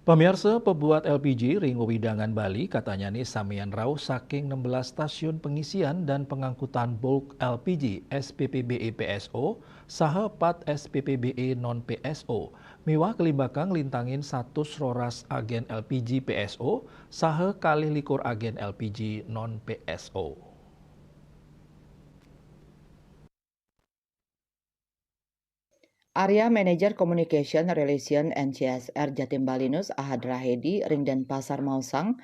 Pemirsa pembuat LPG Ringo Widangan Bali katanya nih samian rau saking 16 stasiun pengisian dan pengangkutan bulk LPG SPPBE PSO saha 4 SPPBE non PSO. Miwah kelimbakang lintangin 100 roras agen LPG PSO saha kali likur agen LPG non PSO. Area Manager Communication Relation and CSR Jatim Balinus Ahad Rahedi Ring Denpasar Mausang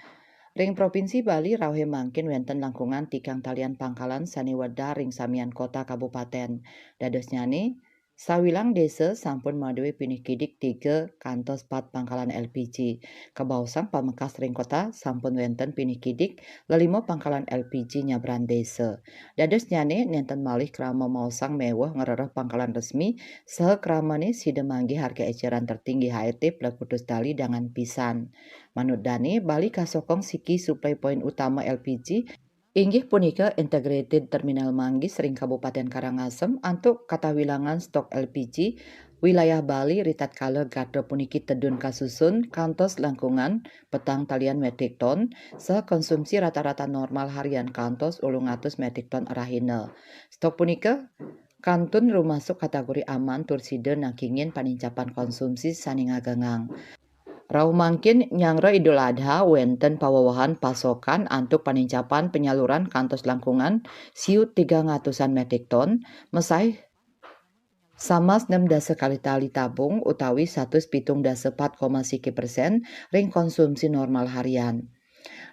Ring Provinsi Bali Rauhe mangkin wenten langkungan tikang talian pangkalan saniweda ring samian kota kabupaten. Dados nyani sawilang desa sampun madewi pinih kidik 3 kantos 4 pangkalan LPG. Kebausang pamekas ring kota sampun wenten pinih kidik lelimo pangkalan LPG nyabran desa. Dados nyani nenten malih krama mausang mewah ngerereh pangkalan resmi saha kramane sida manggih harga eceran tertinggi HET Plekudus Dali dengan pisan. Manut Dani, Bali kasokong siki supply point utama LPG inggih punika Integrated Terminal Manggis ring Kabupaten Karangasem antuk katawilangan stok LPG wilayah Bali ritat kala garda puniki tedun kasusun kantos langkungan petang talian metrik ton sekonsumsi rata-rata normal harian kantos 800 metrik ton arahina. Stok punika kantun rumasuk kategori aman tursida nakingin panincapan konsumsi saningagengang. Rau mangkin nyangre Idul Adha wenten pawawahan pasokan antuk panincapan penyaluran kantos langkungan siu 300-an metrik ton mesai sama 6 dasa kali tali tabung utawi 1,4,4% ring konsumsi normal harian.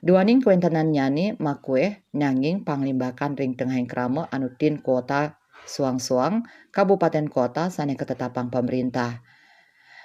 Duaning kuentenan nyani makueh nyanging panglimbakan ring tengahing krama anutin kuota suang-suang kabupaten kota sane ketetapang pemerintah.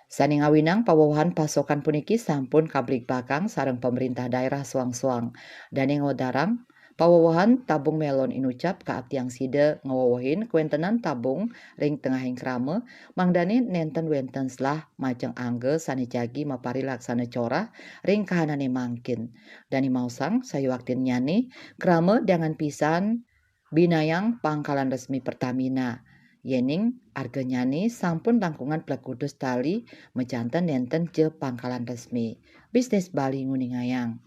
Saningawinang pawawahan pasokan puniki sampun kablik bakang sareng pemerintah daerah suang-suang. Daning ngodarang pawawahan tabung melon inucap kaatiang sida ngawawahin kuentenan tabung ring tengahing krama mangdani nenten wenten selah majeng angge sani jagi mapari laksana cora ring kahanane mangkin. Dani mausang sayu waktin nyani krama dengan pisan binayang pangkalan resmi Pertamina. Yening arga nyani sampun langkungan Plekudus Tali mejanten nenten je pangkalan resmi. Bisnis Bali nguningayang.